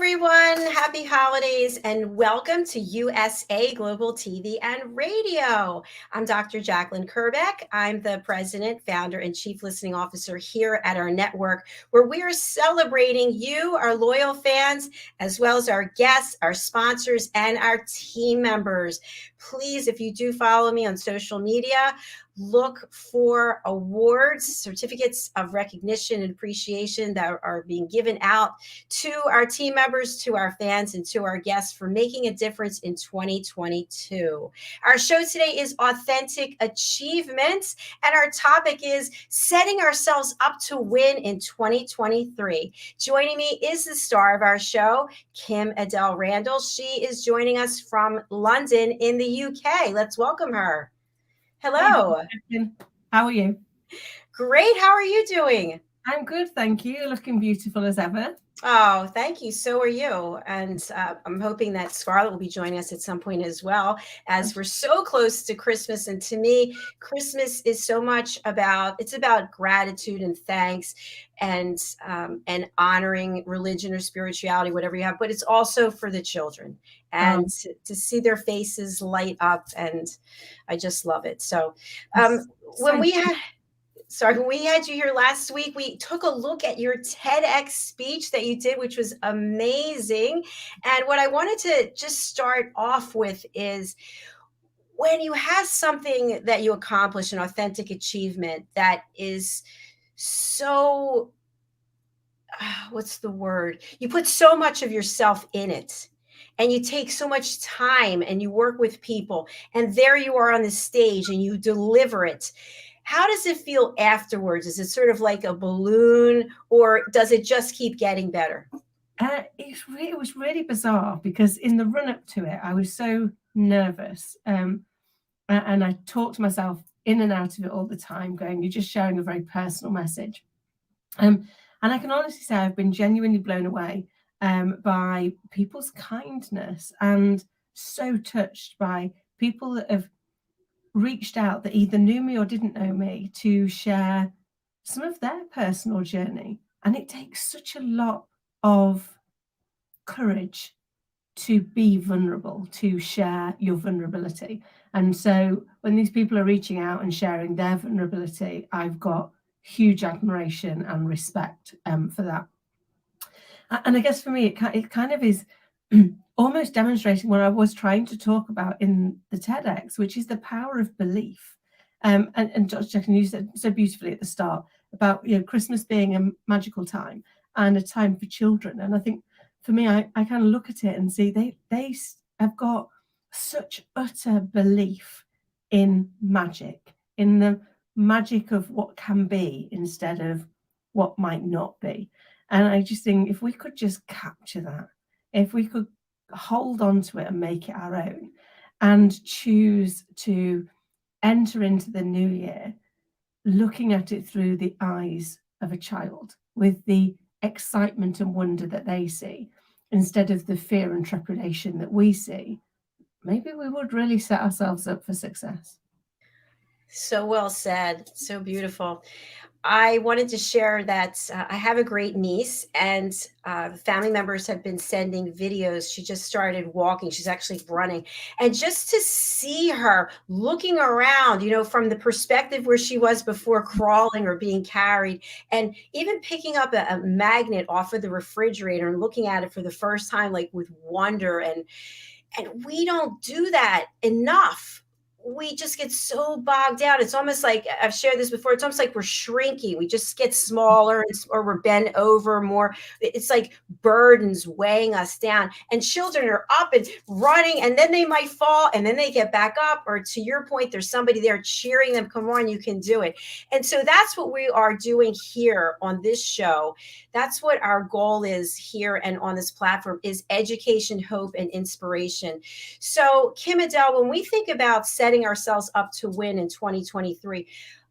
everyone. Happy holidays and welcome to USA Global TV and Radio. I'm Dr. JACALYN KERBECK. I'm the president, founder, and chief listening officer here at our network, where we are celebrating you, our loyal fans, as well as our guests, our sponsors, and our team members. Please, if you do follow me on social media, look for awards, certificates of recognition and appreciation that are being given out to our team members, to our fans, and to our guests for making a difference in 2022. Our show today is Authentic Achievements, and our topic is setting ourselves up to win in 2023. Joining me is the star of our show, Kim-Adele Randall. She is joining us from London in the UK. Let's welcome her. Hello. Hey, how are you? Great. How are you doing? I'm good, thank you. You're looking beautiful as ever. Oh, thank you. So are you. And I'm hoping that Scarlett will be joining us at some point as well, as we're so close to Christmas. And to me, Christmas is so much about, it's about gratitude and thanks and honoring religion or spirituality, whatever you have, but it's also for the children and to see their faces light up. And I just love it. So when we had you here last week, we took a look at your TEDx speech that you did, which was amazing. And what I wanted to just start off with is when you have something that you accomplish, an authentic achievement that is so, what's the word? You put so much of yourself in it. And you take so much time and you work with people, and there you are on the stage and you deliver it. How does it feel afterwards? Is it sort of like a balloon, or does it just keep getting better? It was really bizarre because in the run up to it, I was so nervous. And I talked to myself in and out of it all the time, going, you're just sharing a very personal message. And I can honestly say I've been genuinely blown away by people's kindness, and so touched by people that have reached out that either knew me or didn't know me to share some of their personal journey. And it takes such a lot of courage to be vulnerable, to share your vulnerability. And so when these people are reaching out and sharing their vulnerability, I've got huge admiration and respect for that. And I guess for me, it kind of is almost demonstrating what I was trying to talk about in the TEDx, which is the power of belief. And Dr. JACALYN, you said so beautifully at the start about Christmas being a magical time and a time for children. And I think for me, I kind of look at it and see they have got such utter belief in magic, in the magic of what can be instead of what might not be. And I just think if we could just capture that, if we could hold on to it and make it our own, and choose to enter into the new year looking at it through the eyes of a child with the excitement and wonder that they see, instead of the fear and trepidation that we see, maybe we would really set ourselves up for success. So well said. So beautiful. I wanted to share that I have a great niece, and family members have been sending videos. She just started walking. She's actually running. And just to see her looking around, from the perspective where she was before crawling or being carried, and even picking up a magnet off of the refrigerator and looking at it for the first time, like with wonder. And we don't do that enough. We just get so bogged down. It's almost like, I've shared this before, it's almost like we're shrinking. We just get smaller, or we're bent over more. It's like burdens weighing us down. And children are up and running, and then they might fall, and then they get back up. Or to your point, there's somebody there cheering them, come on, you can do it. And so that's what we are doing here on this show. That's what our goal is here and on this platform, is education, hope, and inspiration. So Kim-Adele, when we think about setting ourselves up to win in 2023,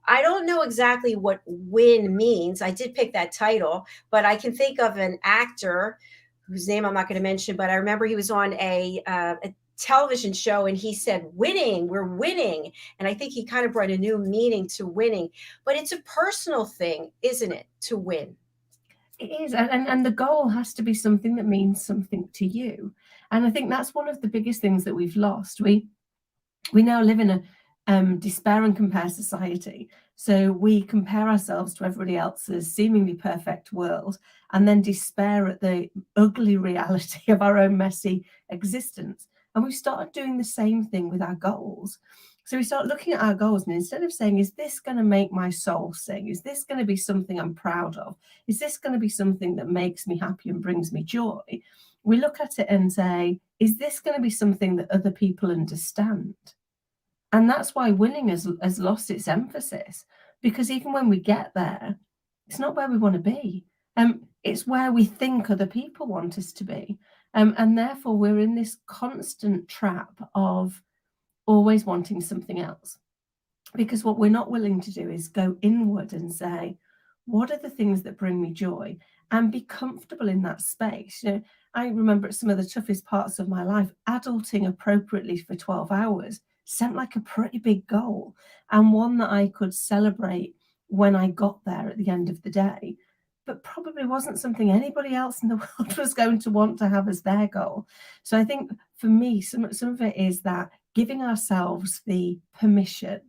I don't know exactly what win means. I did pick that title, but I can think of an actor whose name I'm not going to mention, but I remember he was on a television show and he said, winning, we're winning. And I think he kind of brought a new meaning to winning, but it's a personal thing, isn't it, to win? It is, and the goal has to be something that means something to you. And I think that's one of the biggest things that we've lost. We now live in a despair and compare society. So we compare ourselves to everybody else's seemingly perfect world and then despair at the ugly reality of our own messy existence. And we've started doing the same thing with our goals. So we start looking at our goals, and instead of saying, is this going to make my soul sing? Is this going to be something I'm proud of? Is this going to be something that makes me happy and brings me joy? We look at it and say, is this going to be something that other people understand? And that's why winning has lost its emphasis, because even when we get there, it's not where we want to be. It's where we think other people want us to be. And therefore, we're in this constant trap of always wanting something else. Because what we're not willing to do is go inward and say, what are the things that bring me joy? And be comfortable in that space. You know, I remember at some of the toughest parts of my life, adulting appropriately for 12 hours seemed like a pretty big goal, and one that I could celebrate when I got there at the end of the day, but probably wasn't something anybody else in the world was going to want to have as their goal. So I think for me, some of it is that giving ourselves the permission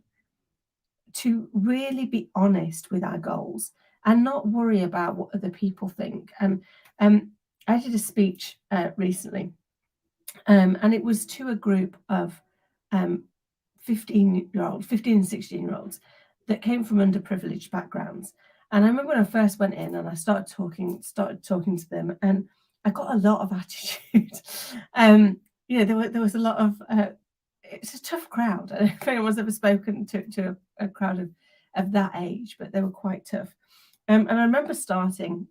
to really be honest with our goals and not worry about what other people think. I did a speech recently, and it was to a group of 15 and 16-year-olds that came from underprivileged backgrounds. And I remember when I first went in and I started talking to them, and I got a lot of attitude. There was a lot of it's a tough crowd. I don't know if anyone's ever spoken to a crowd of that age, but they were quite tough. And I remember starting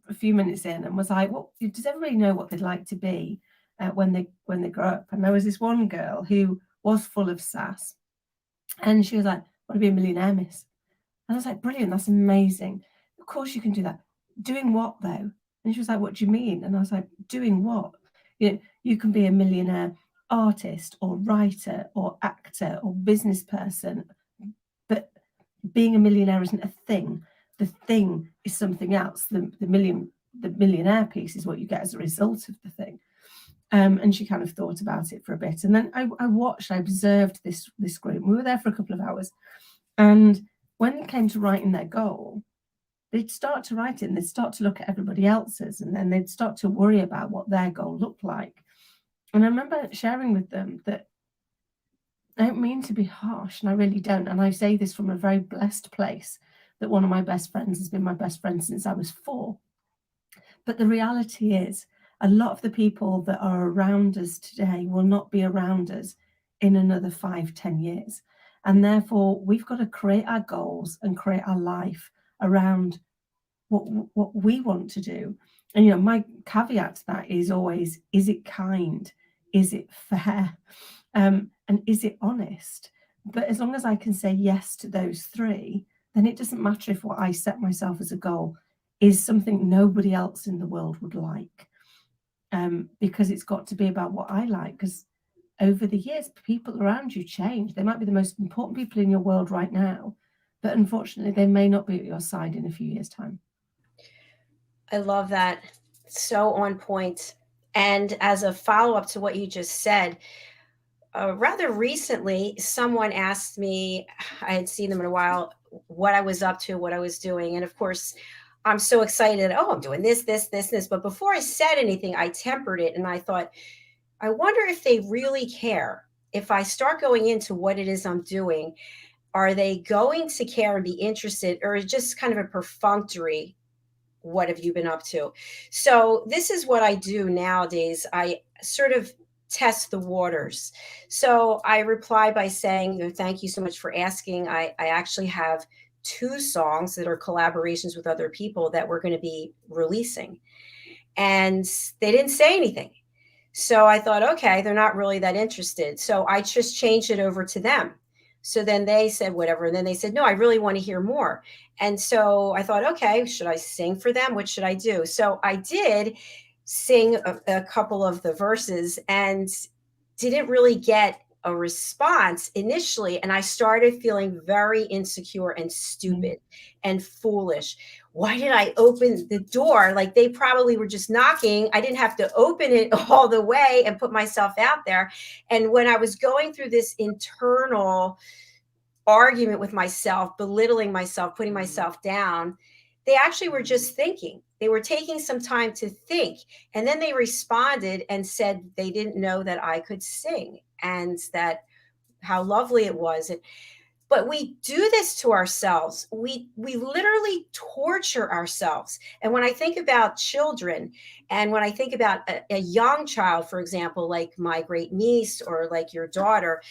a few minutes in and was like, well, does everybody know what they'd like to be when they grow up? And there was this one girl who was full of sass, and she was like, I want to be a millionaire, miss. And I was like, brilliant, that's amazing. Of course you can do that. Doing what though? And she was like, what do you mean? And I was like, doing what? You can be a millionaire artist or writer or actor or business person, but being a millionaire isn't a thing. The thing is something else. The millionaire piece is what you get as a result of the thing. And she kind of thought about it for a bit, and then I observed this group. We were there for a couple of hours, and when it came to writing their goal, they'd start to write it and they'd start to look at everybody else's, and then they'd start to worry about what their goal looked like. And I remember sharing with them that I don't mean to be harsh, and I really don't. And I say this from a very blessed place, that one of my best friends has been my best friend since I was 4. But the reality is, a lot of the people that are around us today will not be around us in another 5-10 years. And therefore, we've got to create our goals and create our life around what we want to do. And, my caveat to that is always, is it kind? Is it fair? And is it honest? But as long as I can say yes to those 3, then it doesn't matter if what I set myself as a goal is something nobody else in the world would like. Because it's got to be about what I like. Because over the years, people around you change. They might be the most important people in your world right now, but unfortunately, they may not be at your side in a few years' time. I love that. So on point. And as a follow-up to what you just said, rather recently, someone asked me, I had seen them in a while, what I was up to, what I was doing. And of course, I'm so excited. Oh, I'm doing this. But before I said anything, I tempered it and I thought, I wonder if they really care. If I start going into what it is I'm doing, are they going to care and be interested, or is it just kind of a perfunctory, what have you been up to? So this is what I do nowadays. I sort of test the waters. So I reply by saying, thank you so much for asking. I actually have 2 songs that are collaborations with other people that we're going to be releasing. And they didn't say anything. So I thought, okay, they're not really that interested. So I just changed it over to them. So then they said whatever. And then they said, no, I really want to hear more. And so I thought, okay, should I sing for them? What should I do? So I did sing a couple of the verses and didn't really get a response initially, and I started feeling very insecure and stupid and foolish. Why did I open the door? Like, they probably were just knocking. I didn't have to open it all the way and put myself out there. And when I was going through this internal argument with myself, belittling myself, putting myself down, they actually were just thinking. They were taking some time to think. And then they responded and said they didn't know that I could sing, and that how lovely it was. But we do this to ourselves. We literally torture ourselves. And when I think about children, and when I think about a young child, for example, like my great niece or like your daughter,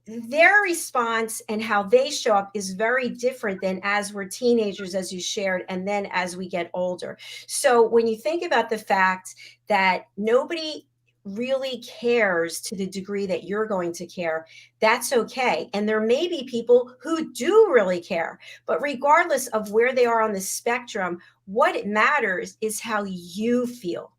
their response and how they show up is very different than as we're teenagers, as you shared, and then as we get older. So when you think about the fact that nobody really cares to the degree that you're going to care, that's okay. And there may be people who do really care, but regardless of where they are on the spectrum, what it matters is how you feel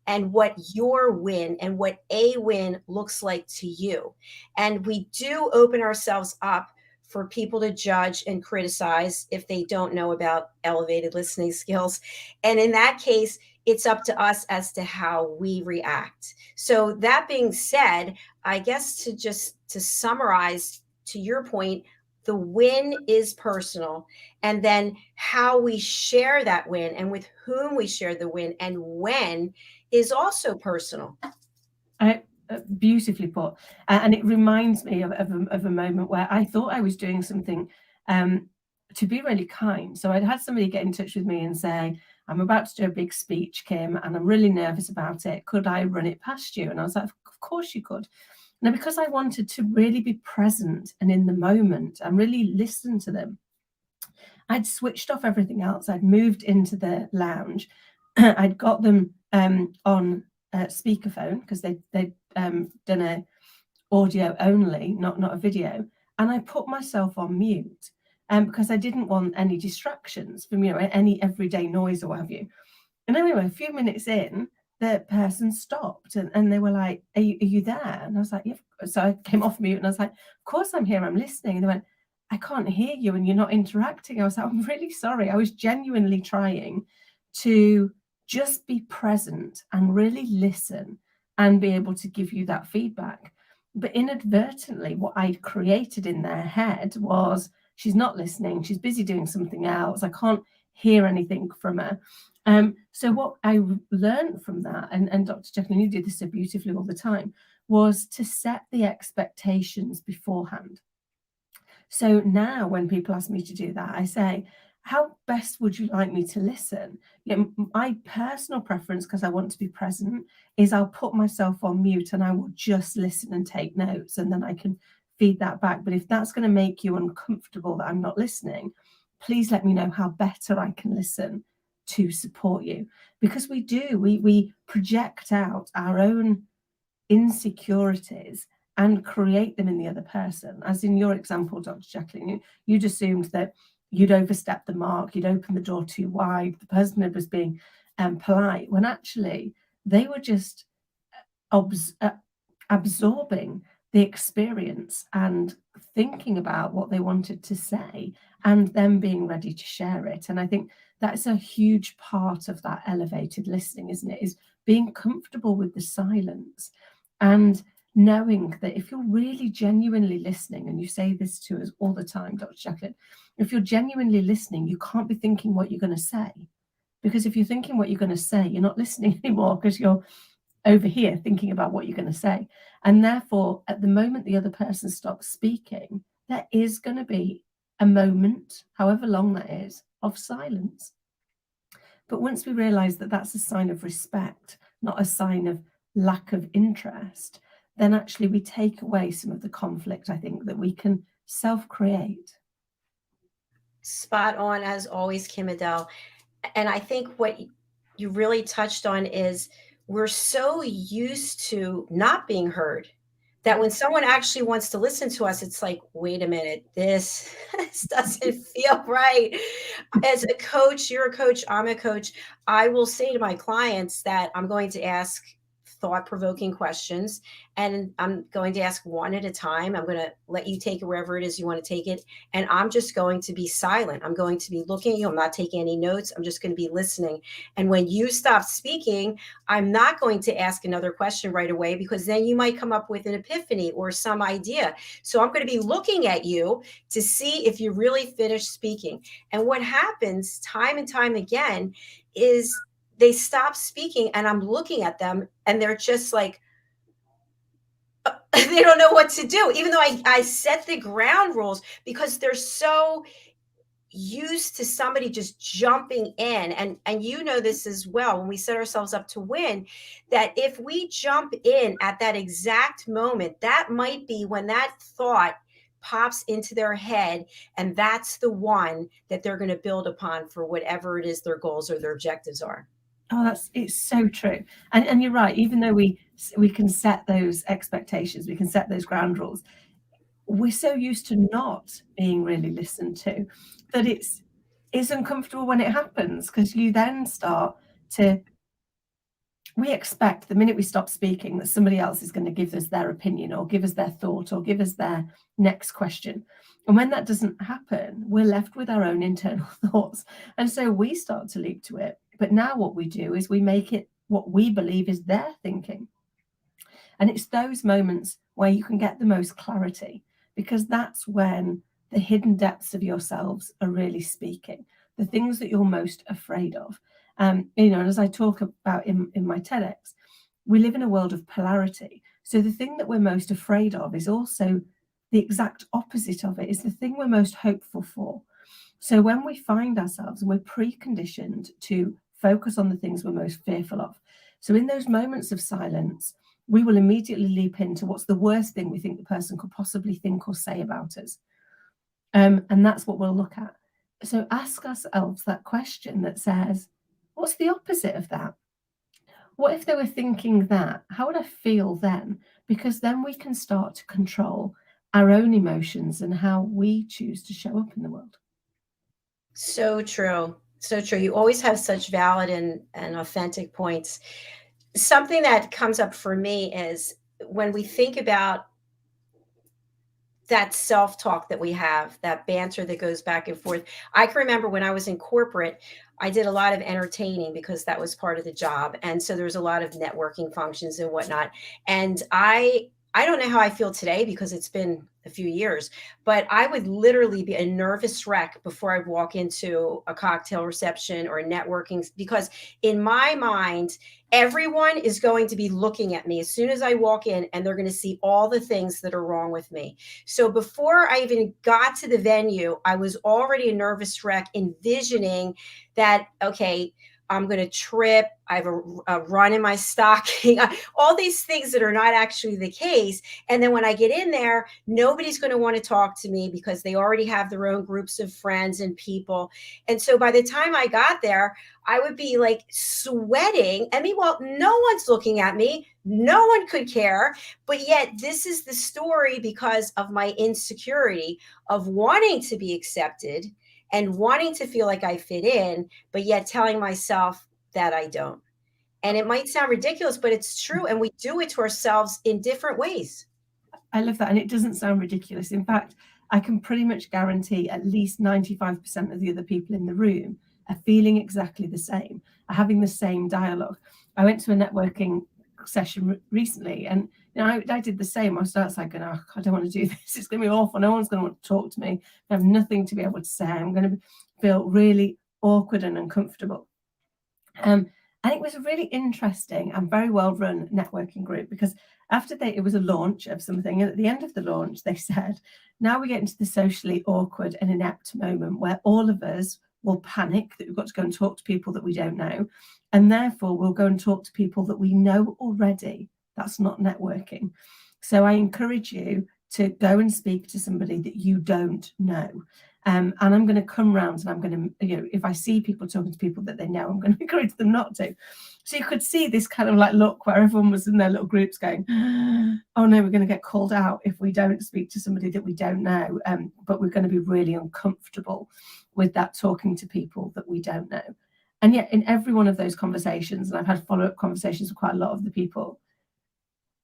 and what your win and what a win looks like to you. And we do open ourselves up for people to judge and criticize if they don't know about elevated listening skills. And in that case, it's up to us as to how we react. So that being said, I guess to summarize, to your point, the win is personal, and then how we share that win and with whom we share the win and when is also personal. Beautifully put. And it reminds me of a moment where I thought I was doing something to be really kind. So I'd had somebody get in touch with me and say, I'm about to do a big speech, Kim, and I'm really nervous about it. Could I run it past you? And I was like, of course you could. Now, because I wanted to really be present and in the moment and really listen to them, I'd switched off everything else. I'd moved into the lounge. I'd got them on speakerphone because they'd done a audio only, not a video. And I put myself on mute because I didn't want any distractions from, any everyday noise or what have you. And anyway, a few minutes in, the person stopped and they were like, are you there? And I was like, yeah. So I came off mute and I was like, of course I'm here, I'm listening. And they went, I can't hear you and you're not interacting. I was like, I'm really sorry. I was genuinely trying to just be present and really listen and be able to give you that feedback. But inadvertently, what I'd created in their head was, she's not listening, she's busy doing something else, I can't hear anything from her. So what I learned from that, and Dr. JACALYN, you did this so beautifully all the time, was to set the expectations beforehand. So now when people ask me to do that, I say, how best would you like me to listen? My personal preference, because I want to be present, is I'll put myself on mute and I will just listen and take notes, and then I can feed that back. But if that's going to make you uncomfortable that I'm not listening, please let me know how better I can listen to support you. Because we project out our own insecurities and create them in the other person. As in your example, Dr. JACALYN, you'd assumed that you'd overstepped the mark, you'd opened the door too wide, the person was being polite, when actually they were just absorbing the experience and thinking about what they wanted to say and then being ready to share it. And I think that's a huge part of that elevated listening, isn't it? Is being comfortable with the silence and knowing that if you're really genuinely listening, and you say this to us all the time, Dr. JACALYN, if you're genuinely listening, you can't be thinking what you're going to say. Because if you're thinking what you're going to say, you're not listening anymore, because you're over here thinking about what you're going to say. And therefore, at the moment the other person stops speaking, there is going to be a moment, however long that is, of silence. But once we realize that that's a sign of respect, not a sign of lack of interest, then actually we take away some of the conflict, I think, that we can self-create. Spot on, as always, Kim-Adele. And I think what you really touched on is we're so used to not being heard that when someone actually wants to listen to us, it's like, wait a minute, this doesn't feel right. As a coach, you're a coach, I'm a coach. I will say to my clients that I'm going to ask thought-provoking questions, and I'm going to ask one at a time. I'm going to let you take it wherever it is you want to take it, and I'm just going to be silent. I'm going to be looking at you. I'm not taking any notes. I'm just going to be listening. And when you stop speaking, I'm not going to ask another question right away, because then you might come up with an epiphany or some idea. So I'm going to be looking at you to see if you really finished speaking. And what happens time and time again is they stop speaking, and I'm looking at them, and they're just like, they don't know what to do, even though I set the ground rules, because they're so used to somebody just jumping in. And you know this as well, when we set ourselves up to win, that if we jump in at that exact moment, that might be when that thought pops into their head, and that's the one that they're going to build upon for whatever it is their goals or their objectives are. Oh, it's so true. And you're right, even though we can set those expectations, we can set those ground rules, we're so used to not being really listened to that it's uncomfortable when it happens, because you then start to, we expect the minute we stop speaking that somebody else is going to give us their opinion or give us their thought or give us their next question. And when that doesn't happen, we're left with our own internal thoughts. And so we start to leap to it. But now what we do is we make it what we believe is their thinking. And it's those moments where you can get the most clarity, because that's when the hidden depths of yourselves are really speaking, the things that you're most afraid of. And as I talk about in my TEDx, we live in a world of polarity. So the thing that we're most afraid of is also the exact opposite of it, is the thing we're most hopeful for. So when we find ourselves, and we're preconditioned to focus on the things we're most fearful of. So in those moments of silence, we will immediately leap into what's the worst thing we think the person could possibly think or say about us. And that's what we'll look at. So ask ourselves that question that says, what's the opposite of that? What if they were thinking that? How would I feel then? Because then we can start to control our own emotions and how we choose to show up in the world. So true. So true. You always have such valid and authentic points. Something that comes up for me is when we think about that self-talk that we have, that banter that goes back and forth. I can remember when I was in corporate, I did a lot of entertaining because that was part of the job. And so there was a lot of networking functions and whatnot. And I don't know how I feel today, because it's been a few years, but I would literally be a nervous wreck before I'd walk into a cocktail reception or a networking, because in my mind, everyone is going to be looking at me as soon as I walk in, and they're going to see all the things that are wrong with me. So before I even got to the venue, I was already a nervous wreck, envisioning that, okay, I'm going to trip. I have a run in my stocking, all these things that are not actually the case. And then when I get in there, nobody's going to want to talk to me, because they already have their own groups of friends and people. And so by the time I got there, I would be like sweating. I mean, well, no one's looking at me. No one could care. But yet this is the story, because of my insecurity of wanting to be accepted and wanting to feel like I fit in, but yet telling myself that I don't. And it might sound ridiculous, but it's true. And we do it to ourselves in different ways. I love that. And it doesn't sound ridiculous. In fact, I can pretty much guarantee at least 95% of the other people in the room are feeling exactly the same, are having the same dialogue. I went to a networking session recently, and I did the same. I was outside going, oh, I don't want to do this. It's going to be awful. No one's going to want to talk to me. I have nothing to be able to say. I'm going to feel really awkward and uncomfortable. And it was a really interesting and very well run networking group, because after it was a launch of something, and at the end of the launch, they said, now we get into the socially awkward and inept moment where all of us will panic that we've got to go and talk to people that we don't know. And therefore, we'll go and talk to people that we know already. That's not networking. So I encourage you to go and speak to somebody that you don't know. And I'm going to come round, and I'm going to, if I see people talking to people that they know, I'm going to encourage them not to. So you could see this kind of like look where everyone was in their little groups going, oh no, we're going to get called out if we don't speak to somebody that we don't know. But we're going to be really uncomfortable with that, talking to people that we don't know. And yet in every one of those conversations, and I've had follow-up conversations with quite a lot of the people,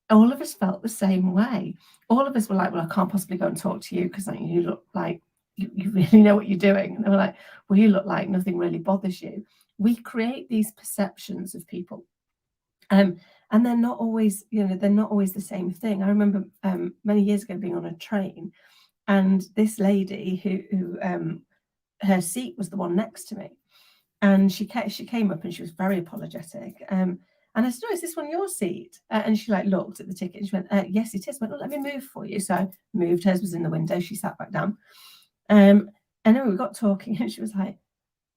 all of us felt the same way. All of us were like, well, I can't possibly go and talk to you because you look like you really know what you're doing. And they were like, well, you look like nothing really bothers you. We create these perceptions of people. And they're not always, they're not always the same thing. I remember many years ago being on a train, and this lady who her seat was the one next to me, and she came up and she was very apologetic. And I said, "Oh, is this one your seat?" And she like looked at the ticket and she went, "Yes, it is." I went, "Oh, let me move for you." So I moved. Hers was in the window. She sat back down. And then we got talking, and she was like,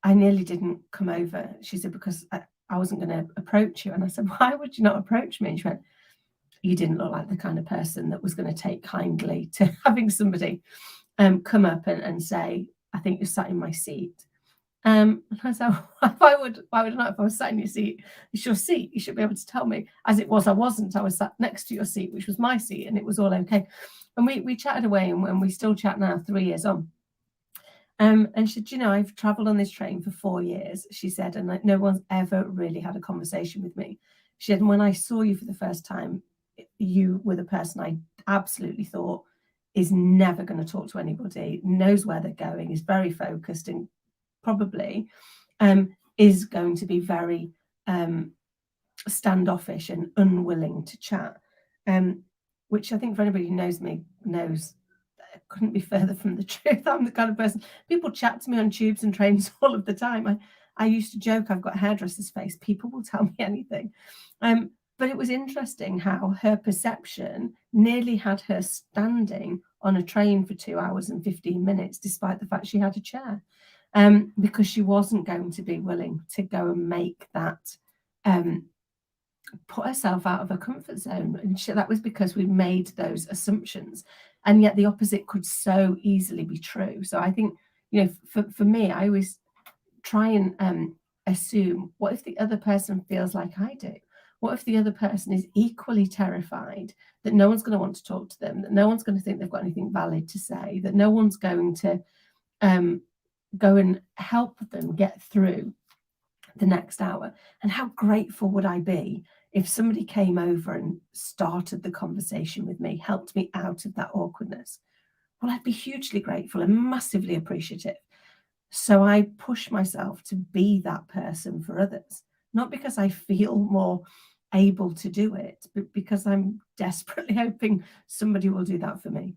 "I nearly didn't come over." She said, "Because I wasn't going to approach you." And I said, "Why would you not approach me?" And she went, "You didn't look like the kind of person that was going to take kindly to having somebody come up and say, 'I think you're sat in my seat.'" And I said, why would I not? If I was sat in your seat, it's your seat. You should be able to tell me. As it was, I wasn't. I was sat next to your seat, which was my seat, and it was all okay. And we chatted away, and we still chat now, 3 years on. And she said, I've travelled on this train for 4 years, she said, and like, no one's ever really had a conversation with me. She said, and when I saw you for the first time, you were the person I absolutely thought is never going to talk to anybody, knows where they're going, is very focused, and probably is going to be very standoffish and unwilling to chat, which I think for anybody who knows me knows couldn't be further from the truth. I'm the kind of person, people chat to me on tubes and trains all of the time. I used to joke, I've got a hairdresser's face. People will tell me anything. But it was interesting how her perception nearly had her standing on a train for 2 hours and 15 minutes, despite the fact she had a chair, because she wasn't going to be willing to go and make that, put herself out of her comfort zone. And that was because we made those assumptions. And yet the opposite could so easily be true. So I think, for me, I always try and assume, what if the other person feels like I do? What if the other person is equally terrified that no one's going to want to talk to them, that no one's going to think they've got anything valid to say, that no one's going to go and help them get through the next hour? And how grateful would I be if somebody came over and started the conversation with me, helped me out of that awkwardness? Well, I'd be hugely grateful and massively appreciative. So I push myself to be that person for others, not because I feel more able to do it, but because I'm desperately hoping somebody will do that for me.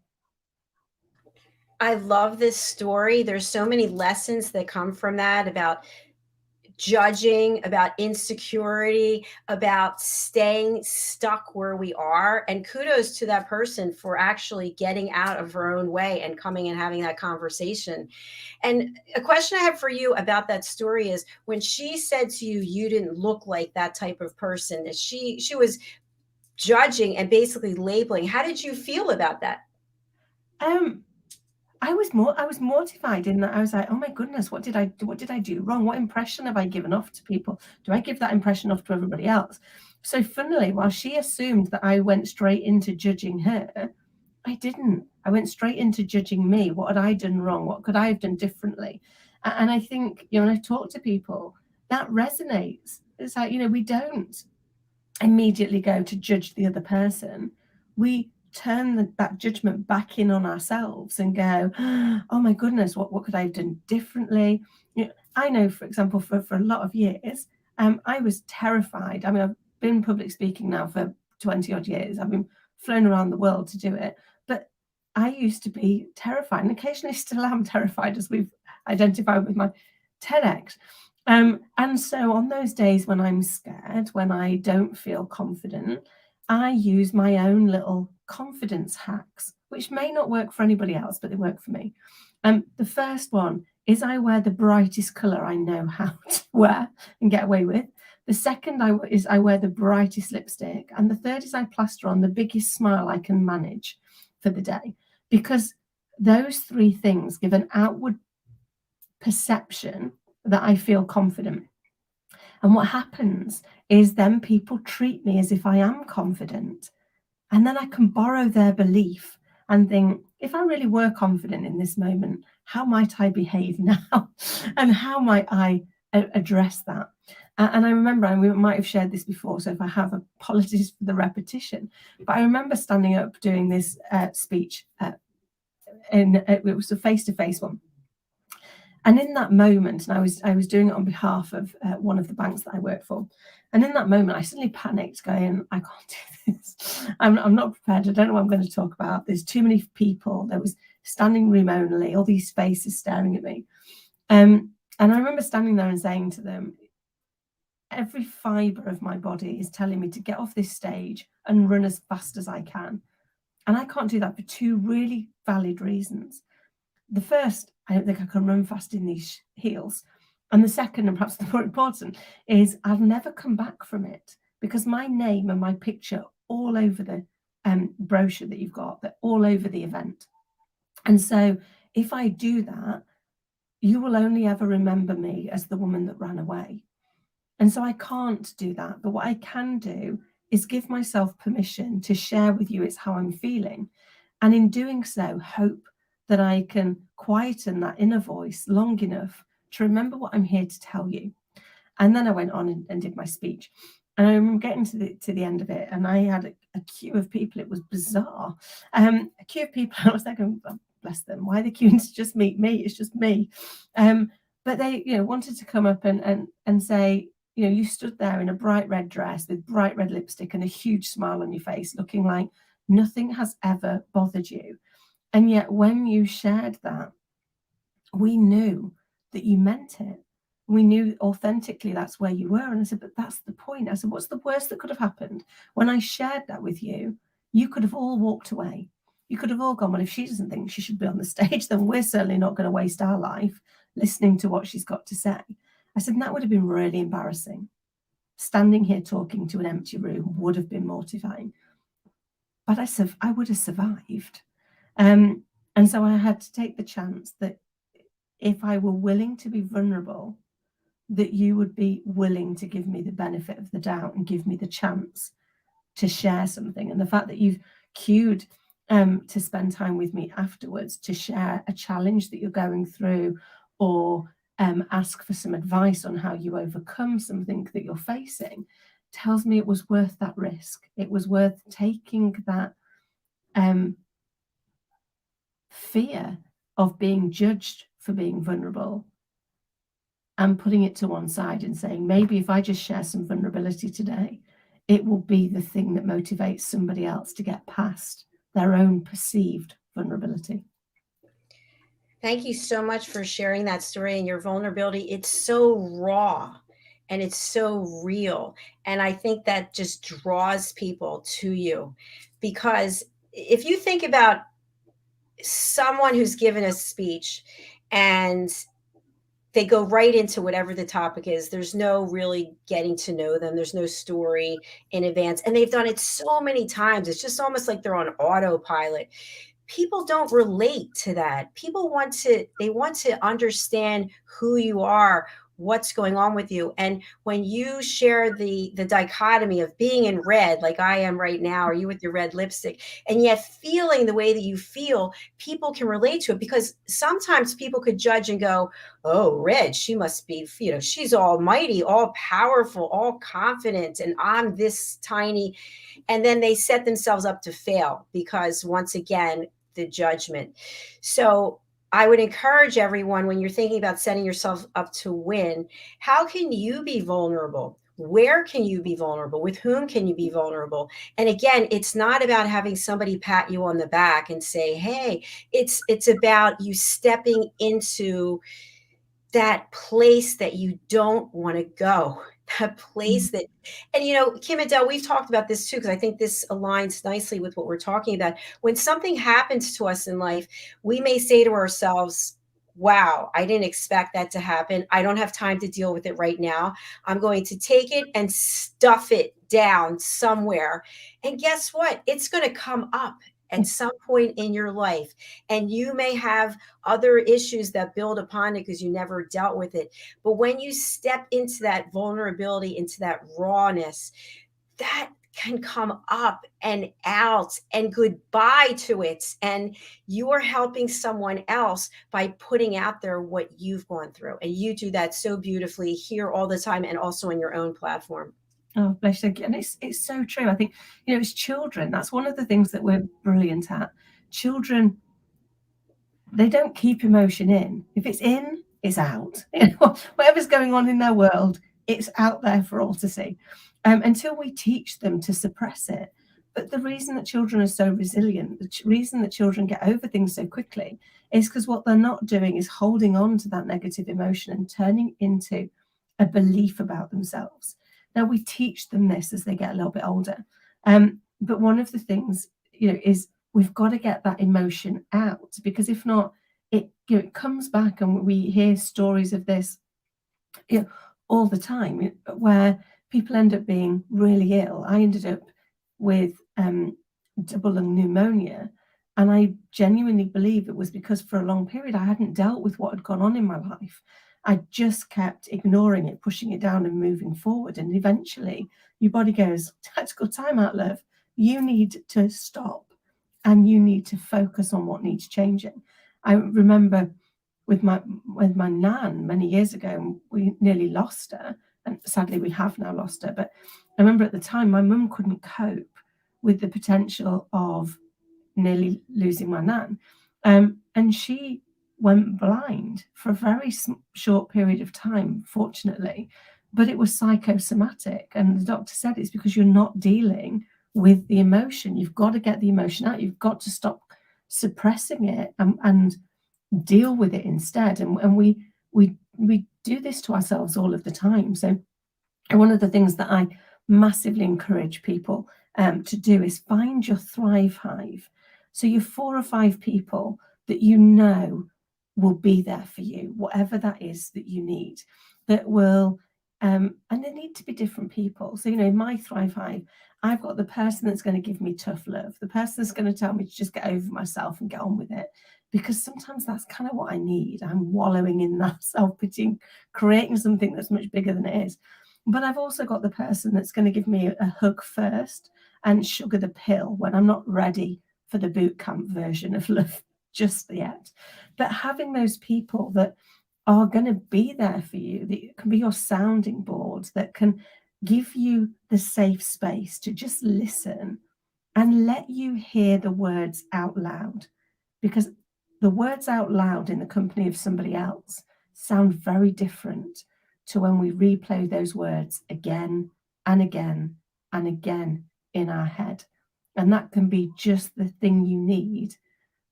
I love this story. There's so many lessons that come from that, about judging, about insecurity, about staying stuck where we are. And kudos to that person for actually getting out of her own way and coming and having that conversation. And a question I have for you about that story is, when she said to you, you didn't look like that type of person, that she was judging and basically labeling, how did you feel about that? I was mortified in that I was like, oh my goodness, what did I do wrong? What impression have I given off to people? Do I give that impression off to everybody else? So funnily, while she assumed that I went straight into judging her, I didn't. I went straight into judging me. What had I done wrong? What could I have done differently? And I think, when I talk to people, that resonates. It's like, we don't immediately go to judge the other person. We turn that judgment back in on ourselves and go, oh my goodness, what could I have done differently? I know, for example, for a lot of years, I was terrified. I mean, I've been public speaking now for 20 odd years. I've been flown around the world to do it. But I used to be terrified, and occasionally still am terrified, as we've identified with my TEDx. And so on those days when I'm scared, when I don't feel confident, I use my own little confidence hacks, which may not work for anybody else, but they work for me. The first one is I wear the brightest colour I know how to wear and get away with. The second is I wear the brightest lipstick. And the third is I plaster on the biggest smile I can manage for the day. Because those 3 things give an outward perception that I feel confident. And what happens is then people treat me as if I am confident. And then I can borrow their belief and think, if I really were confident in this moment, how might I behave now? And how might I address that? And I remember, and we might have shared this before, so if I have, apologies for the repetition, but I remember standing up doing this speech, it was a face-to-face one. And in that moment, and I was doing it on behalf of one of the banks that I work for. And in that moment, I suddenly panicked, going, I can't do this. I'm not prepared. I don't know what I'm going to talk about. There's too many people. There was standing room only, all these faces staring at me. And I remember standing there and saying to them, every fiber of my body is telling me to get off this stage and run as fast as I can. And I can't do that for two really valid reasons. The first, I don't think I can run fast in these heels. And the second, and perhaps the more important, is I'll never come back from it, because my name and my picture all over the brochure that you've got, they're all over the event. And so if I do that, you will only ever remember me as the woman that ran away. And so I can't do that. But what I can do is give myself permission to share with you it's how I'm feeling. And in doing so, hope that I can quieten that inner voice long enough to remember what I'm here to tell you. And then I went on and did my speech. And I'm getting to the end of it, and I had a queue of people. It was bizarre. A queue of people. I was like, oh, bless them. Why are they queuing to just meet me? It's just me. But they, wanted to come up and say, you stood there in a bright red dress with bright red lipstick and a huge smile on your face, looking like nothing has ever bothered you. And yet when you shared that, we knew that you meant it. We knew authentically that's where you were. And I said, but that's the point. I said, what's the worst that could have happened? When I shared that with you, you could have all walked away. You could have all gone, well, if she doesn't think she should be on the stage, then we're certainly not going to waste our life listening to what she's got to say. I said, and that would have been really embarrassing. Standing here talking to an empty room would have been mortifying. But I would have survived. And so I had to take the chance that if I were willing to be vulnerable, that you would be willing to give me the benefit of the doubt and give me the chance to share something. And the fact that you've queued to spend time with me afterwards to share a challenge that you're going through, or ask for some advice on how you overcome something that you're facing, tells me it was worth that risk. It was worth taking that fear of being judged for being vulnerable and putting it to one side and saying, maybe if I just share some vulnerability today, it will be the thing that motivates somebody else to get past their own perceived vulnerability. Thank you so much for sharing that story and your vulnerability. It's so raw and it's so real. And I think that just draws people to you, because if you think about someone who's given a speech and they go right into whatever the topic is, there's no really getting to know them. There's no story in advance. And they've done it so many times. It's just almost like they're on autopilot. People don't relate to that. People want to understand who you are, what's going on with you. And when you share the dichotomy of being in red, like I am right now, or you with your red lipstick, and yet feeling the way that you feel, people can relate to it, because sometimes people could judge and go, oh, red, she must be, she's almighty, all powerful, all confident, and I'm this tiny. And then they set themselves up to fail, because once again, the judgment. So I would encourage everyone, when you're thinking about setting yourself up to win, how can you be vulnerable? Where can you be vulnerable? With whom can you be vulnerable? And again, it's not about having somebody pat you on the back and say, hey, it's about you stepping into that place that you don't want to go, that place that, and Kim-Adele, we've talked about this too, because I think this aligns nicely with what we're talking about. When something happens to us in life, we may say to ourselves, wow, I didn't expect that to happen. I don't have time to deal with it right now. I'm going to take it and stuff it down somewhere. And guess what? It's going to come up at some point in your life. And you may have other issues that build upon it because you never dealt with it. But when you step into that vulnerability, into that rawness, that can come up and out and goodbye to it. And you are helping someone else by putting out there what you've gone through. And you do that so beautifully here all the time and also on your own platform. Oh, bless you. And it's so true. I think, it's children. That's one of the things that we're brilliant at. Children, they don't keep emotion in. If it's in, it's out. Whatever's going on in their world, it's out there for all to see, until we teach them to suppress it. But the reason that children are so resilient, the reason that children get over things so quickly, is because what they're not doing is holding on to that negative emotion and turning into a belief about themselves. Now, we teach them this as they get a little bit older. But one of the things, is we've got to get that emotion out, because if not, it comes back, and we hear stories of this all the time, where people end up being really ill. I ended up with double lung pneumonia, and I genuinely believe it was because for a long period I hadn't dealt with what had gone on in my life. I just kept ignoring it, pushing it down and moving forward, and eventually your body goes, tactical time out, love. You need to stop, and you need to focus on what needs changing. I remember with my nan many years ago, we nearly lost her, and sadly we have now lost her. But I remember at the time my mum couldn't cope with the potential of nearly losing my nan, and she went blind for a very short period of time, fortunately, but it was psychosomatic, and the doctor said it's because you're not dealing with the emotion. You've got to get the emotion out. You've got to stop suppressing it and deal with it instead. And we do this to ourselves all of the time. So one of the things that I massively encourage people to do is find your Thrive Hive. So your 4 or 5 people that will be there for you, whatever that is that you need, that will, and they need to be different people. So, in my Thrive Hive, I've got the person that's going to give me tough love, the person that's going to tell me to just get over myself and get on with it, because sometimes that's kind of what I need. I'm wallowing in that self-pitying, creating something that's much bigger than it is. But I've also got the person that's going to give me a hug first and sugar the pill when I'm not ready for the boot camp version of love just yet. But having those people that are going to be there for you, that can be your sounding board, that can give you the safe space to just listen and let you hear the words out loud. Because the words out loud in the company of somebody else sound very different to when we replay those words again and again and again in our head. And that can be just the thing you need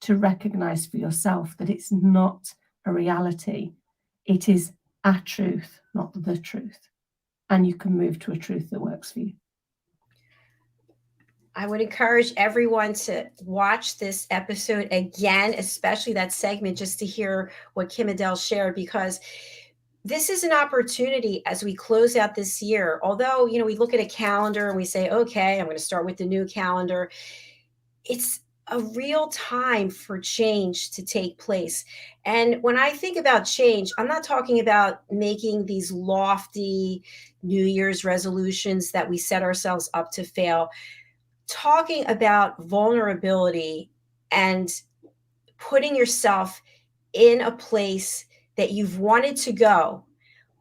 to recognize for yourself that it's not a reality. It is a truth, not the truth. And you can move to a truth that works for you. I would encourage everyone to watch this episode again, especially that segment, just to hear what Kim-Adele shared, because this is an opportunity as we close out this year. Although, we look at a calendar and we say, okay, I'm going to start with the new calendar. It's a real time for change to take place. And when I think about change, I'm not talking about making these lofty New Year's resolutions that we set ourselves up to fail. Talking about vulnerability and putting yourself in a place that you've wanted to go,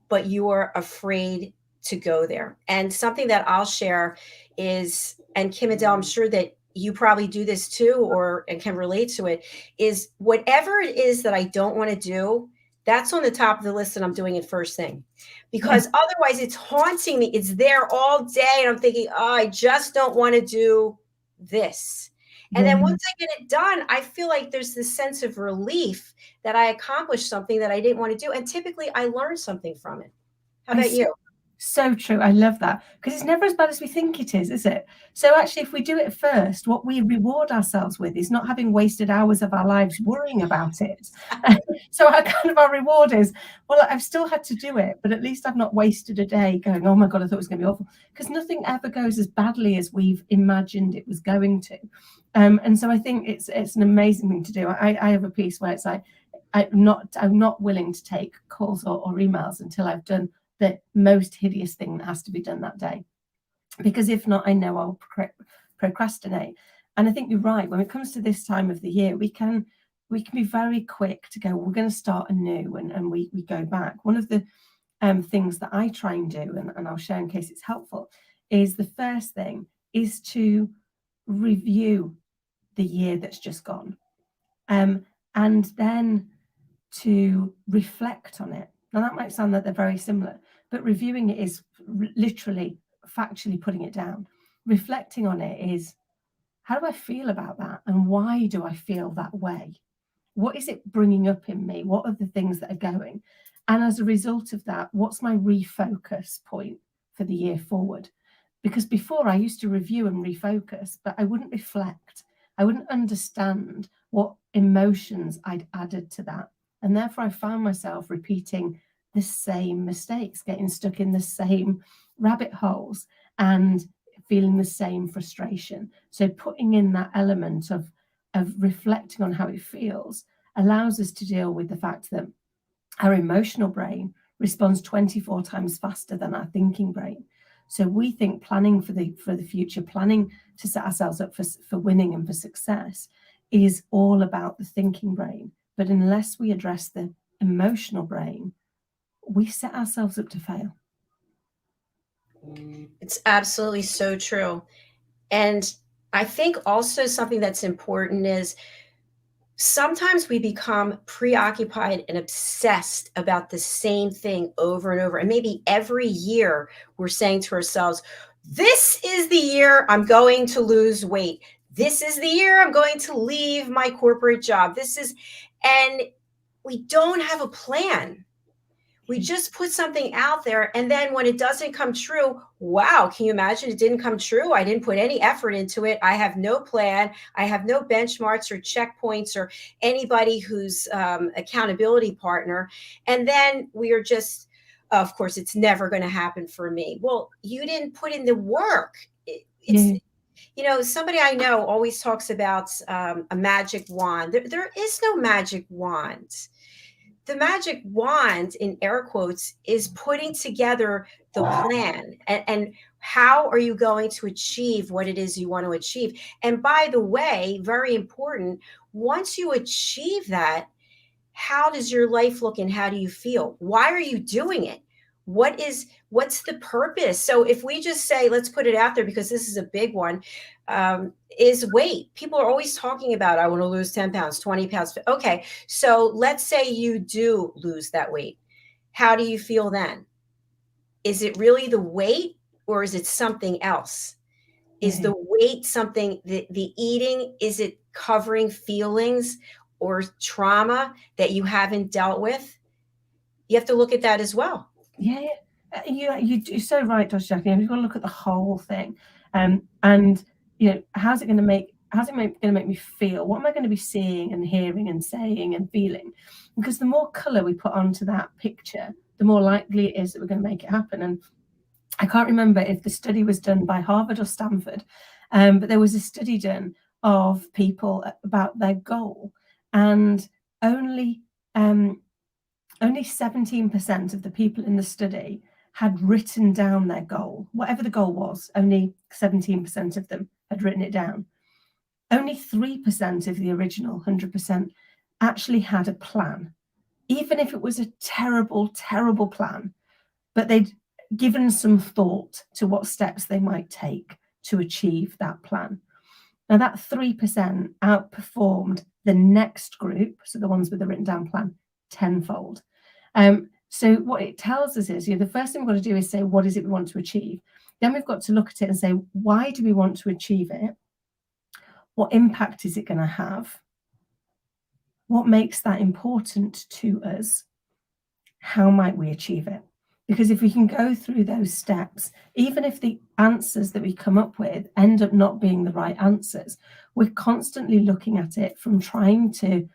but you are afraid to go there. And something that I'll share is, and Kim-Adele, I'm sure that you probably do this too, and can relate to it, is whatever it is that I don't want to do, that's on the top of the list and I'm doing it first thing. Because otherwise it's haunting me. It's there all day and I'm thinking, oh, I just don't want to do this. And then once I get it done, I feel like there's this sense of relief that I accomplished something that I didn't want to do. And typically I learned something from it. How about you? So true. I love that, because it's never as bad as we think it is it? So actually, if we do it first, what we reward ourselves with is not having wasted hours of our lives worrying about it. So our reward is, well, I've still had to do it, but at least I've not wasted a day going, oh my God, I thought it was going to be awful. Because nothing ever goes as badly as we've imagined it was going to. And so I think it's an amazing thing to do. I have a piece where it's like, I'm not willing to take calls or emails until I've done the most hideous thing that has to be done that day. because if not, I know I'll procrastinate. And I think you're right. When it comes to this time of the year, we can be very quick to go, well, we're going to start anew, and we go back. One of the things that I try and do, and I'll share in case it's helpful, is the first thing is to review the year that's just gone, and then to reflect on it. Now that might sound that they're very similar, but reviewing it is literally factually putting it down. Reflecting on it is, how do I feel about that, and why do I feel that way? What is it bringing up in me? What are the things that are going? And as a result of that, what's my refocus point for the year forward? Because before, I used to review and refocus, but I wouldn't reflect. I wouldn't understand what emotions I'd added to that. And therefore, I found myself repeating the same mistakes, getting stuck in the same rabbit holes and feeling the same frustration. So putting in that element of reflecting on how it feels allows us to deal with the fact that our emotional brain responds 24 times faster than our thinking brain. So we think planning for the future, planning to set ourselves up for winning and for success, is all about the thinking brain. But unless we address the emotional brain, we set ourselves up to fail. It's absolutely so true. And I think also something that's important is sometimes we become preoccupied and obsessed about the same thing over and over. And maybe every year we're saying to ourselves, this is the year I'm going to lose weight. This is the year I'm going to leave my corporate job. And we don't have a plan. We just put something out there. And then when it doesn't come true, wow, can you imagine it didn't come true? I didn't put any effort into it. I have no plan. I have no benchmarks or checkpoints or anybody who's accountability partner. And then we are just, of course, it's never going to happen for me. Well, you didn't put in the work. Somebody I know always talks about a magic wand. There is no magic wand. The magic wand, in air quotes, is putting together the plan and how are you going to achieve what it is you want to achieve. And by the way, very important, once you achieve that, how does your life look and how do you feel? Why are you doing it? What's the purpose? So if we just say, let's put it out there, because this is a big one, is weight. People are always talking about, I want to lose 10 pounds, 20 pounds. Okay. So let's say you do lose that weight. How do you feel then? Is it really the weight or is it something else? Is the weight something, the eating, is it covering feelings or trauma that you haven't dealt with? You have to look at that as well. Yeah, you're so right, Dr. JACALYN. You've got to look at the whole thing, and how's it going to make me feel? What am I going to be seeing and hearing and saying and feeling? Because the more color we put onto that picture, the more likely it is that we're going to make it happen. And I can't remember if the study was done by Harvard or Stanford, but there was a study done of people about their goal, and only 17% of the people in the study had written down their goal. Whatever the goal was, only 17% of them had written it down. Only 3% of the original 100% actually had a plan, even if it was a terrible, terrible plan, but they'd given some thought to what steps they might take to achieve that plan. Now that 3% outperformed the next group, so the ones with the written down plan, tenfold. So what it tells us is, the first thing we've got to do is say, what is it we want to achieve? Then we've got to look at it and say, why do we want to achieve it? What impact is it going to have? What makes that important to us? How might we achieve it? Because if we can go through those steps, even if the answers that we come up with end up not being the right answers, we're constantly looking at it from trying to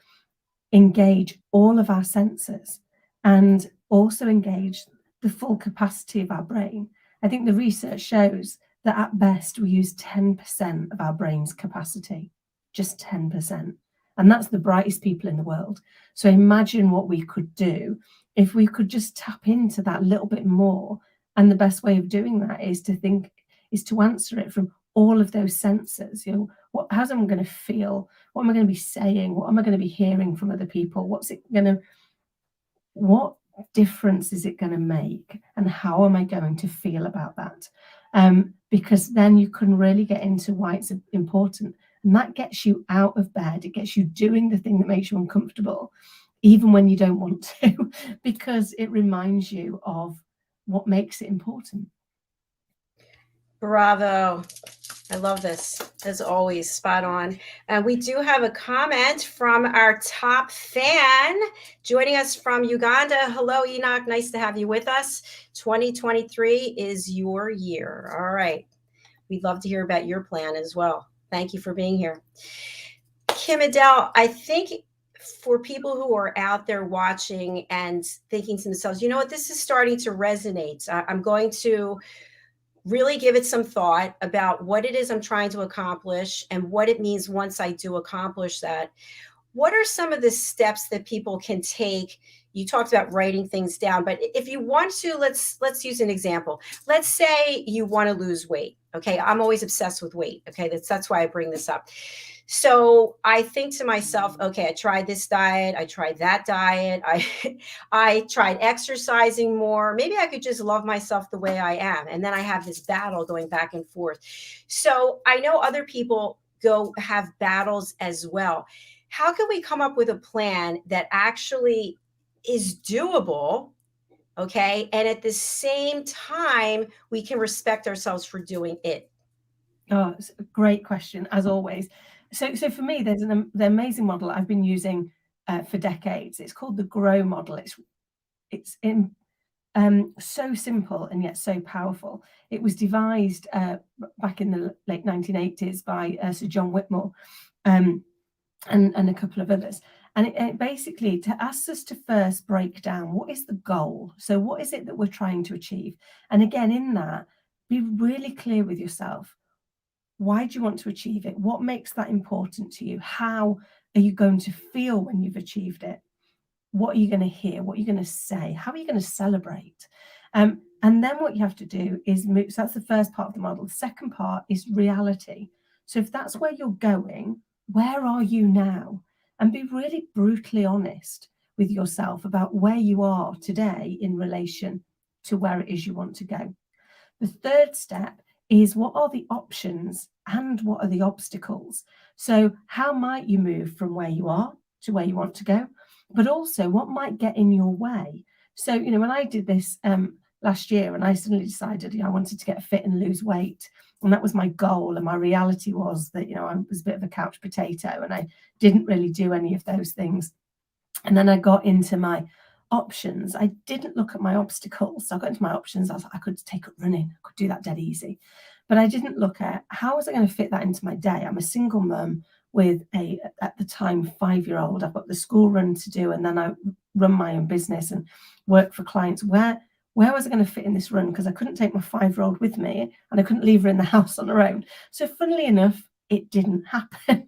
engage all of our senses and also engage the full capacity of our brain. I think the research shows that at best we use 10% of our brain's capacity, just 10%. And that's the brightest people in the world. So imagine what we could do if we could just tap into that little bit more. And the best way of doing that is to think is to answer it from all of those senses. You know, how's am I going to feel? What am I going to be saying? What am I going to be hearing from other people? What difference is it going to make, and how am I going to feel about that? Because then you can really get into why it's important, and that gets you out of bed. It gets you doing the thing that makes you uncomfortable, even when you don't want to, because it reminds you of what makes it important. Bravo. I love this. As always, spot on. We do have a comment from our top fan joining us from Uganda. Hello, Enoch. Nice to have you with us. 2023 is your year. All right. We'd love to hear about your plan as well. Thank you for being here. Kim-Adele, I think for people who are out there watching and thinking to themselves, you know what, this is starting to resonate. I'm going to really give it some thought about what it is I'm trying to accomplish and what it means once I do accomplish that. What are some of the steps that people can take? You talked about writing things down, but if you want to, let's use an example. Let's say you want to lose weight. Okay, I'm always obsessed with weight. Okay, that's why I bring this up. So I think to myself, okay, I tried this diet, I tried that diet, I tried exercising more. Maybe I could just love myself the way I am. And then I have this battle going back and forth. So I know other people have battles as well. How can we come up with a plan that actually is doable? Okay. And at the same time, we can respect ourselves for doing it. Oh, it's a great question, as always. So for me, there's the amazing model I've been using for decades. It's called the GROW model. It's so simple and yet so powerful. It was devised back in the late 1980s by Sir John Whitmore and a couple of others. And it basically asks us to first break down what is the goal. So what is it that we're trying to achieve? And again, in that, be really clear with yourself. Why do you want to achieve it? What makes that important to you? How are you going to feel when you've achieved it? What are you going to hear? What are you going to say? How are you going to celebrate? And then what you have to do is move. So that's the first part of the model. The second part is reality. So if that's where you're going, where are you now? And be really brutally honest with yourself about where you are today in relation to where it is you want to go. The third step is what are the options and what are the obstacles? So how might you move from where you are to where you want to go? But also what might get in your way? So, you know, when I did this last year and I suddenly decided, I wanted to get fit and lose weight, and that was my goal. And my reality was that, I was a bit of a couch potato and I didn't really do any of those things. And then I got into my options. I didn't look at my obstacles. So I got into my options. I was like, I could take up running. I could do that dead easy. But I didn't look at how was I going to fit that into my day. I'm a single mum with at the time, 5-year-old. I've got the school run to do, and then I run my own business and work for clients. Where was I going to fit in this run? Because I couldn't take my 5-year-old with me and I couldn't leave her in the house on her own. So funnily enough, it didn't happen.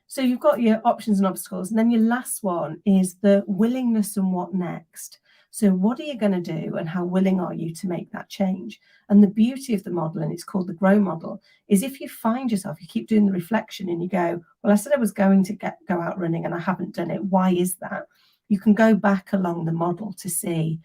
So you've got your options and obstacles. And then your last one is the willingness and what next. So what are you going to do and how willing are you to make that change? And the beauty of the model, and it's called the GROW model, is if you find yourself, you keep doing the reflection and you go, well, I said I was going to go out running and I haven't done it. Why is that? You can go back along the model to see,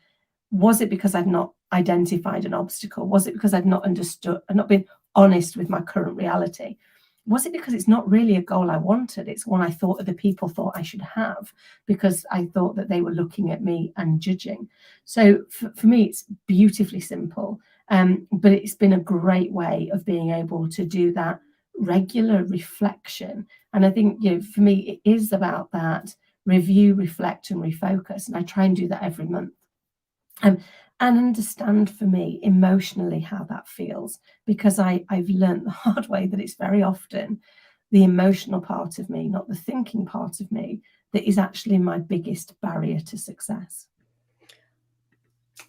was it because I've not identified an obstacle? Was it because I've not understood and not been honest with my current reality? Was it because it's not really a goal I wanted? It's one I thought other people thought I should have because I thought that they were looking at me and judging. So for me, it's beautifully simple, but it's been a great way of being able to do that regular reflection. And I think, for me, it is about that review, reflect, and refocus. And I try and do that every month. And understand for me emotionally how that feels, because I've learned the hard way that it's very often the emotional part of me, not the thinking part of me, that is actually my biggest barrier to success.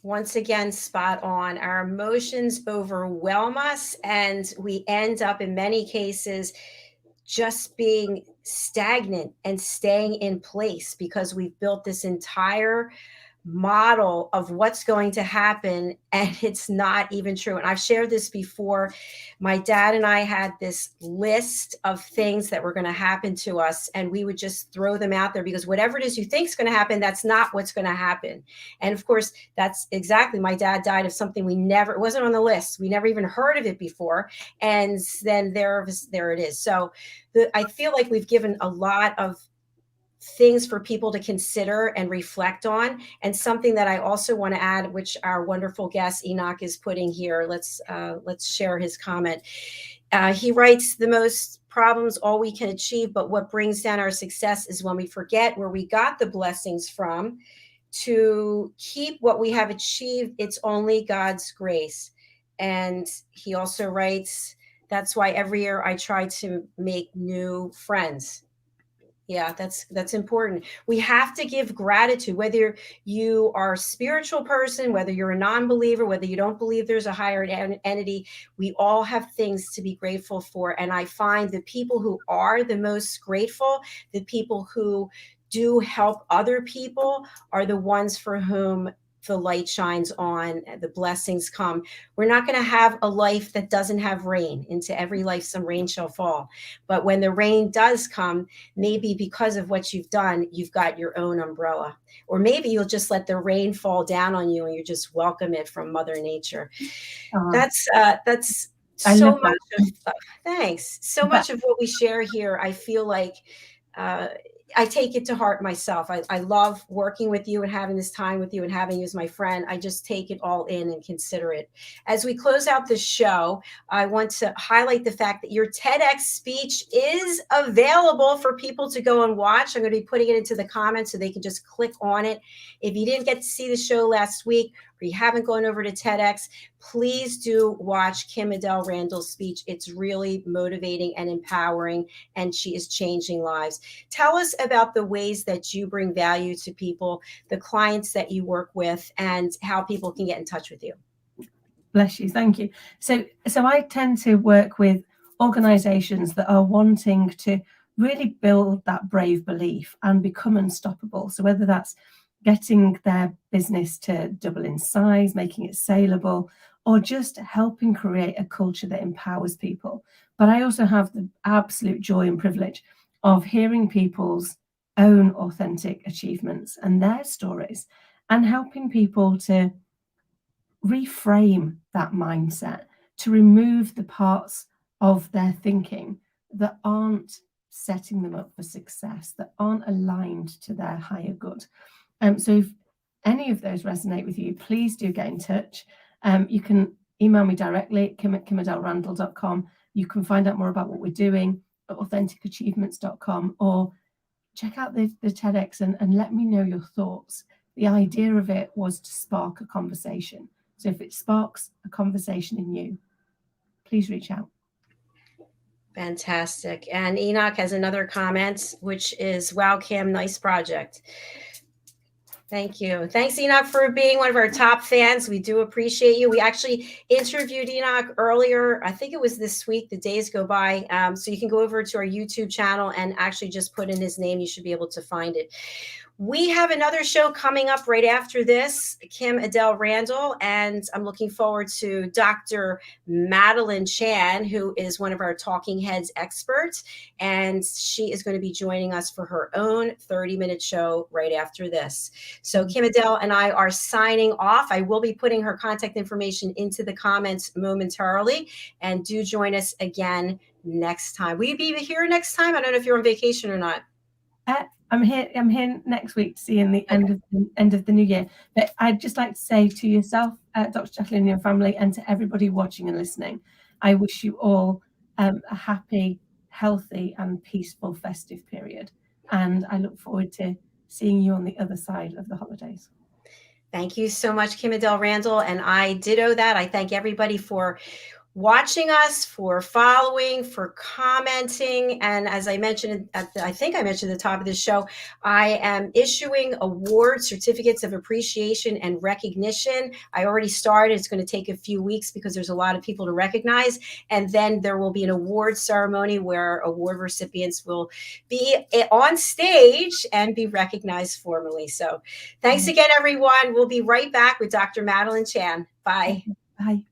Once again, spot on. Our emotions overwhelm us, and we end up in many cases just being stagnant and staying in place because we've built this entire model of what's going to happen, and it's not even true. And I've shared this before. My dad and I had this list of things that were going to happen to us, and we would just throw them out there, because whatever it is you think is going to happen, that's not what's going to happen. And of course, that's exactly, my dad died of something it wasn't on the list. We never even heard of it before. And then there it is. So I feel like we've given a lot of things for people to consider and reflect on. And something that I also want to add, which our wonderful guest Enoch is putting here, let's share his comment. He writes, the most problems all we can achieve, but what brings down our success is when we forget where we got the blessings from. To keep what we have achieved, it's only God's grace. And he also writes, that's why every year I try to make new friends. Yeah, that's important. We have to give gratitude, whether you are a spiritual person, whether you're a non-believer, whether you don't believe there's a higher entity. We all have things to be grateful for. And I find the people who are the most grateful, the people who do help other people, are the ones for whom the light shines on, the blessings come. We're not going to have a life that doesn't have rain. Into every life some rain shall fall. But when the rain does come, maybe because of what you've done, you've got your own umbrella. Or maybe you'll just let the rain fall down on you and you just welcome it from Mother Nature. That's so much of, thanks. So much of what we share here, I feel like I take it to heart myself. I love working with you and having this time with you and having you as my friend. I just take it all in and consider it. As we close out the show, I want to highlight the fact that your TEDx speech is available for people to go and watch. I'm going to be putting it into the comments so they can just click on it. If you didn't get to see the show last week, or you haven't gone over to TEDx, please do watch Kim-Adele Randall's speech. It's really motivating and empowering, and she is changing lives. Tell us about the ways that you bring value to people, the clients that you work with, and how people can get in touch with you. Bless you. Thank you. So I tend to work with organizations that are wanting to really build that brave belief and become unstoppable. So whether that's getting their business to double in size, making it saleable, or just helping create a culture that empowers people. But I also have the absolute joy and privilege of hearing people's own authentic achievements and their stories, and helping people to reframe that mindset, to remove the parts of their thinking that aren't setting them up for success, that aren't aligned to their higher good. So if any of those resonate with you, please do get in touch. You can email me directly, kim@kimadelrandall.com. You can find out more about what we're doing at AuthenticAchievements.com, or check out the TEDx and let me know your thoughts. The idea of it was to spark a conversation. So if it sparks a conversation in you, please reach out. Fantastic. And Enoch has another comment, which is, wow, Kim, nice project. Thank you. Thanks, Enoch, for being one of our top fans. We do appreciate you. We actually interviewed Enoch earlier. I think it was this week. The days go by. So you can go over to our YouTube channel and actually just put in his name. You should be able to find it. We have another show coming up right after this, Kim-Adele Randall, and I'm looking forward to Dr. Madeline Chan, who is one of our Talking Heads experts, and she is going to be joining us for her own 30-minute show right after this. So Kim-Adele and I are signing off. I will be putting her contact information into the comments momentarily, and do join us again next time. Will you be here next time? I don't know if you're on vacation or not. I'm here next week to see in the end of the new year. But I'd just like to say to yourself, Dr. JACALYN, and your family, and to everybody watching and listening, I wish you all a happy, healthy, and peaceful festive period. And I look forward to seeing you on the other side of the holidays. Thank you so much, Kim-Adele Randall. And I ditto that. I thank everybody for watching us, for following, for commenting. And as I mentioned, I think I mentioned at the top of the show, I am issuing award certificates of appreciation and recognition. I already started. It's going to take a few weeks because there's a lot of people to recognize. And then there will be an award ceremony where award recipients will be on stage and be recognized formally. So thanks again, everyone. We'll be right back with Dr. Madeline Chan. Bye. Bye.